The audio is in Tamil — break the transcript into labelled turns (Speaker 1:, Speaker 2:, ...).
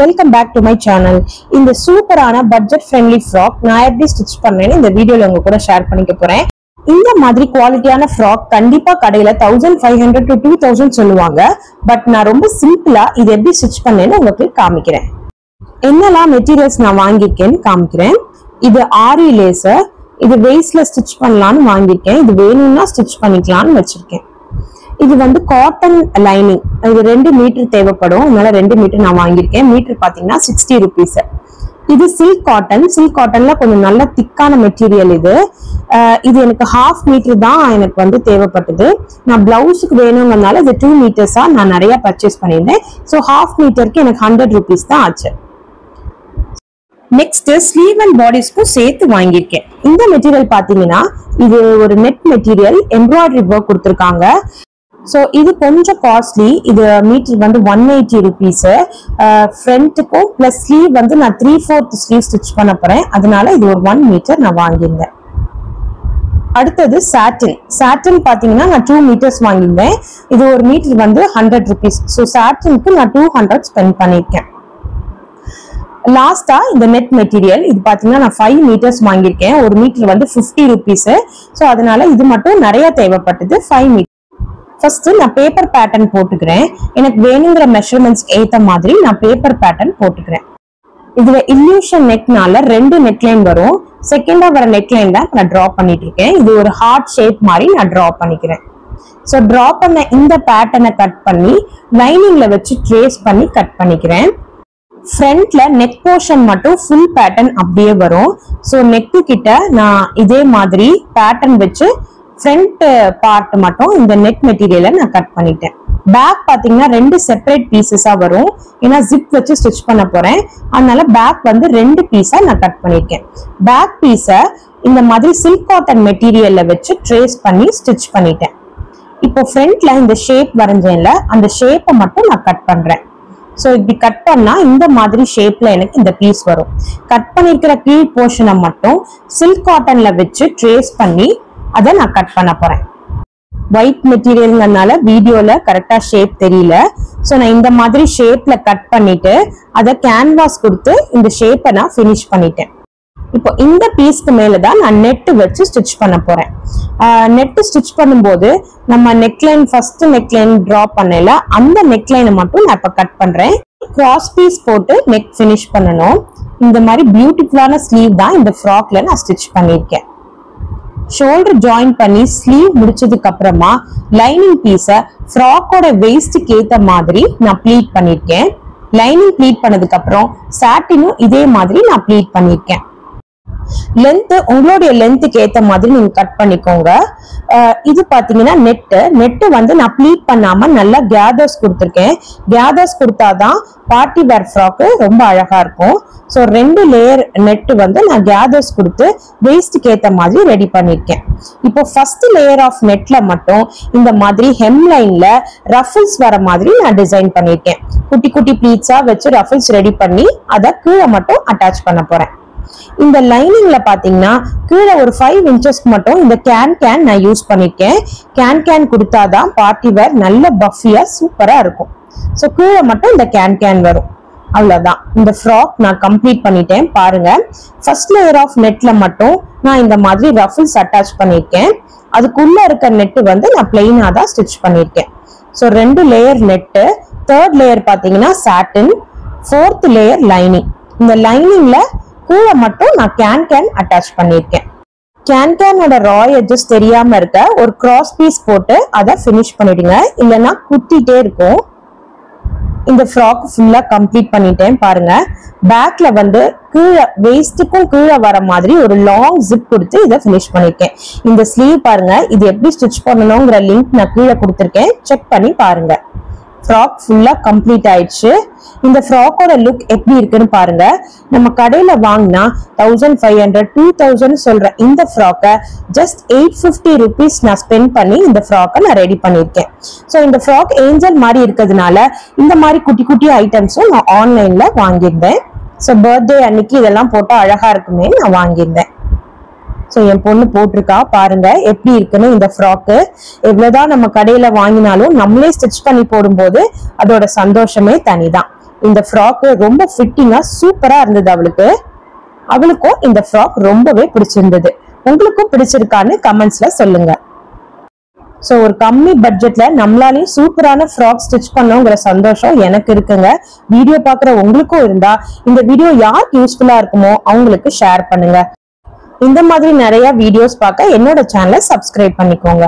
Speaker 1: welcome back to my channel. இந்த சூப்பரான பட்ஜெட் ஃப்ரெண்ட்லி ஃப்ராக் நான் எப்படி ஸ்டிட்ச் பண்ணேன்னு இந்த வீடியோல உங்க கூட ஷேர் பண்ணிக்க போறேன். இந்த மாதிரி குவாலிட்டியான ஃப்ராக் கண்டிப்பா கடையில 1500 to 2000 சொல்லுவாங்க. பட் நான் ரொம்ப சிம்பிளா இது எப்படி ஸ்டிட்ச் பண்ணேன்னு உங்களுக்கு காமிக்கிறேன். என்னெல்லாம் மெட்டீரியல்ஸ் நான் வாங்கியிருக்கேன்னு காமிக்கிறேன். இது ஆரி லேசர், இது வெயிஸ்ட்ல ஸ்டிட்ச் பண்ணலாம்னு வாங்கியிருக்கேன். இது வேணும்னா ஸ்டிட்ச் பண்ணிக்கலாம்னு வச்சிருக்கேன். இது வந்து காட்டன் லைனிங், இது 2 மீட்டர் தேவைப்படும், அதனால 2 மீட்டர் நான் வாங்கியிருக்கேன். மீட்டர் பாத்தீங்கன்னா 60 rupees. இது சில்க் காட்டன்ல கொஞ்சம் நல்ல திக்கான மெட்டீரியல். இது எனக்கு 1/2 மீட்டர் தான் எனக்கு வந்து தேவைப்பட்டது. நான் பிளவுஸுக்கு வேணுங்கிறதுனால இது 2 மீட்டர்ஸா நான் நிறைய பர்ச்சேஸ் பண்ணியிருந்தேன். ஸோ 1/2 மீட்டருக்கு எனக்கு 100 rupees தான் ஆச்சு. நெக்ஸ்ட் ஸ்லீவ் அண்ட் பாடிஸ்க்கும் சேர்த்து வாங்கியிருக்கேன். இந்த மெட்டீரியல் பாத்தீங்கன்னா இது ஒரு நெட் மெட்டீரியல், எம்ப்ராய்டரி ஒர்க் கொடுத்துருக்காங்க. ஸோ இது கொஞ்சம் காஸ்ட்லி. இது மீட்டர் வந்து 180 rupees. ஃப்ரண்ட்டுக்கும் பிளஸ் ஸ்லீவ் வந்து நான் 3/4 ஸ்லீவ் ஸ்டிச் பண்ண போறேன், அதனால இது ஒரு 1 மீட்டர் நான் வாங்கியிருந்தேன். அடுத்தது சாட்டின் பாத்தீங்கன்னா நான் 2 மீட்டர்ஸ் வாங்கியிருந்தேன். இது ஒரு மீட்டர் வந்து 100 rupees. ஸோ சாட்டினுக்கு நான் 200 ஸ்பெண்ட் பண்ணியிருக்கேன். லாஸ்டா இந்த நெட் மெட்டீரியல், இது பாத்தீங்கன்னா நான் 5 மீட்டர்ஸ் வாங்கியிருக்கேன். ஒரு மீட்டர் வந்து 50 rupees. ஸோ அதனால இது மட்டும் நிறைய தேவைப்பட்டது. 5 மீட்டர். ஃபர்ஸ்ட் நான் பேப்பர் பேட்டர்ன் போட்டுக்கிறேன். எனக்கு வேணுங்கிற மெஷர்மெண்ட்ஸ் ஏத்த மாதிரி நான் பேப்பர் பேட்டர்ன் போட்டுக்கிறேன். இதுல இல்லூஷன் நெக்னால 2 நெக்லைன் வரும். செகண்டா வர நெக்லைன் தான் நான் டிரா பண்ணிட்டு இருக்கேன். இது ஒரு ஹார்ட் ஷேப் மாதிரி நான் டிரா பண்ணிக்கிறேன். ஸோ டிரா பண்ண இந்த பேட்டர்னை கட் பண்ணி லைனிங்ல வச்சு ட்ரேஸ் பண்ணி கட் பண்ணிக்கிறேன். ஃப்ரண்ட்ல நெக் போர்ஷன் மட்டும் ஃபுல் பேட்டர்ன் அப்படியே வரும். ஸோ நெக்கு கிட்ட நான் இதே மாதிரி பேட்டர்ன் வச்சு ஃப்ரண்ட் பார்ட் மட்டும் இந்த நெக் மெட்டீரியலை நான் கட் பண்ணிட்டேன். பேக் பாத்தீங்கன்னா 2 செப்பரேட் பீசஸா வரும். ஏன்னா ஜிப் வச்சு ஸ்டிச் பண்ண போறேன், அதனால பேக் வந்து 2 பீஸா நான் கட் பண்ணிருக்கேன். பேக் பீஸை இந்த மாதிரி சில்க் காட்டன் மெட்டீரியல்ல வச்சு ட்ரேஸ் பண்ணி ஸ்டிச் பண்ணிட்டேன். இப்போ ஃப்ரண்ட்ல இந்த ஷேப் வரைஞ்சேன்ல, அந்த ஷேப்பை மட்டும் நான் கட் பண்றேன். ஸோ இப்படி கட் பண்ணா இந்த மாதிரி ஷேப்ல எனக்கு இந்த பீஸ் வரும். கட் பண்ணிருக்கிற கீழ் போர்ஷனை மட்டும் சில்க் காட்டன்ல வச்சு ட்ரேஸ் பண்ணி அதை நான் கட் பண்ண போறேன். ஒயிட் மெட்டீரியல்னால வீடியோல கரெக்டா ஷேப் தெரியல. ஸோ நான் இந்த மாதிரி ஷேப்ல கட் பண்ணிட்டு அதை கேன்வாஸ் கொடுத்து இந்த ஷேப்பை நான் ஃபினிஷ் பண்ணிட்டேன். இப்போ இந்த பீஸ்க்கு மேலதான் நான் நெட் வச்சு ஸ்டிச் பண்ண போறேன். நெட் ஸ்டிச் பண்ணும்போது நம்ம நெக்லைன் ஃபர்ஸ்ட் நெக்லைன் டிரா பண்ணல, அந்த நெக்லைனை மட்டும் நான் இப்ப கட் பண்றேன். கிராஸ் பீஸ் போட்டு நெக் ஃபினிஷ் பண்ணணும். இந்த மாதிரி பியூட்டிஃபுல்லான ஸ்லீவ் தான் இந்த ஃப்ராக்ல நான் ஸ்டிச் பண்ணிருக்கேன். ஷோல்டர் ஜாயின் பண்ணி ஸ்லீவ் முடிச்சதுக்கு அப்புறமா லைனிங் பீஸ ஃப்ராக்கோட வெயிஸ்டுக்கு ஏத்த மாதிரி நான் ப்ளீட் பண்ணிருக்கேன். லைனிங் ப்ளீட் பண்ணதுக்கு அப்புறம் சாட்டினும் இதே மாதிரி நான் ப்ளீட் பண்ணிருக்கேன். லென்த் உங்களுடைய லென்த்துக்கு ஏத்த மாதிரி நீங்க கட் பண்ணிக்கோங்க. இது பாத்தீங்கன்னா நெட்டு வந்து நான் ப்ளீட் பண்ணாம நல்லா கேதர்ஸ் கொடுத்துருக்கேன். கேதர்ஸ் கொடுத்தாதான் பார்ட்டி வேர் ஃப்ராக்கு ரொம்ப அழகா இருக்கும். ஸோ 2 லேயர் நெட் வந்து நான் கேதர்ஸ் கொடுத்து வெயிஸ்டுக்கு ஏத்த மாதிரி ரெடி பண்ணிருக்கேன். இப்போ ஃபர்ஸ்ட் லேயர் ஆஃப் நெட்ல மட்டும் இந்த மாதிரி ஹெம் லைன்ல ரஃபிள்ஸ் வர மாதிரி நான் டிசைன் பண்ணிருக்கேன். குட்டி குட்டி ப்ளீட்ஸா வச்சு ரஃபிள்ஸ் ரெடி பண்ணி அதை கீழே மட்டும் அட்டாச் பண்ண போறேன். இந்த லைனிங்ல பாத்தீங்கன்னா கீழே ஒரு 5 inches மட்டும் இந்த கேன் நான் யூஸ் பண்ணிருக்கேன். கேன் கொடுத்தாதான் பார்ட்டி வேர் நல்ல பஃபியா சூப்பரா இருக்கும். ஸோ கீழே மட்டும் இந்த கேன் வரும். அவ்வளவுதான். இந்த ஃப்ராக் நான் கம்ப்ளீட் பண்ணிட்டேன். பாருங்க, ஃபர்ஸ்ட் லேயர் ஆஃப் நெட்ல மட்டும் நான் இந்த மாதிரி ரஃபிள்ஸ் அட்டாச் பண்ணிருக்கேன். அதுக்குள்ள இருக்க நெட் வந்து நான் பிளெயினா தான் ஸ்டிச் பண்ணிருக்கேன். So 2 layer net, 3rd layer பாத்தீங்கன்னா சாட்டின், 4th லேயர் லைனிங். இந்த லைனிங்ல கீழே மட்டும் நான் கேன் அட்டாச் பண்ணிருக்கேன். கேனோட ராய் எட்ஜஸ் தெரியாம இருக்க ஒரு கிராஸ் பீஸ் போட்டு அதை ஃபினிஷ் பண்ணிடுங்க, இல்லைன்னா குத்திட்டே இருக்கும். இந்த ஃப்ராக் ஃபுல்லா கம்ப்ளீட் பண்ணிட்டேன். பாருங்க, பேக்ல வந்து கீழே வெயிஸ்டுக்கும் கீழே வர மாதிரி ஒரு லாங் ஜிப் கொடுத்து இதை ஃபினிஷ் பண்ணிருக்கேன். இந்த ஸ்லீவ் பாருங்க, இது எப்படி ஸ்டிச் பண்ணணுங்கிற லிங்க் நான் கீழே கொடுத்துருக்கேன், செக் பண்ணி பாருங்க. ஃப்ராக் ஃபுல்லா கம்ப்ளீட் ஆயிடுச்சு. இந்த ஃப்ராக்கோட லுக் எப்படி இருக்குன்னு பாருங்க. நம்ம கடையில வாங்கினா 1500 2000 சொல்ற இந்த ஃப்ராக்கை ஜஸ்ட் 850 rupees நான் ஸ்பெண்ட் பண்ணி இந்த ஃப்ராக்கை நான் ரெடி பண்ணிருக்கேன். ஸோ இந்த ஃப்ராக் ஏஞ்சல் மாதிரி இருக்கிறதுனால இந்த மாதிரி குட்டி குட்டி ஐட்டம்ஸும் நான் ஆன்லைன்ல வாங்கியிருந்தேன். ஸோ பர்த்டே அன்னைக்கு இதெல்லாம் போட்டா அழகா இருக்குமே நான் வாங்கியிருந்தேன். சோ என் பொண்ணு போட்டிருக்கா பாருங்க எப்படி இருக்குன்னு இந்த ஃப்ராக். எவ்வளவுதான் நம்ம கடையில வாங்கினாலும் நம்மளே ஸ்டிச் பண்ணி போடும்போது அதோட சந்தோஷமே தனிதான். இந்த ஃப்ராக் ரொம்ப ஃபிட்டிங்கா சூப்பரா இருந்தது அவளுக்கும் இந்த ஃப்ராக் ரொம்பவே பிடிச்சிருந்தது. உங்களுக்கும் பிடிச்சிருக்கான்னு கமெண்ட்ஸ்ல சொல்லுங்க. சோ ஒரு கம்மி பட்ஜெட்ல நம்மளாலையும் சூப்பரான ஃப்ராக் ஸ்டிச் பண்ணோங்கிற சந்தோஷம் எனக்கு இருக்குங்க. வீடியோ பாக்குற உங்களுக்கும் இருந்தா இந்த வீடியோ யாருக்கு யூஸ்ஃபுல்லா இருக்குமோ அவங்களுக்கு ஷேர் பண்ணுங்க. இந்த மாதிரி நிறைய வீடியோஸ் பார்க்க என்னோட சேனலை சப்ஸ்கிரைப் பண்ணிக்கோங்க.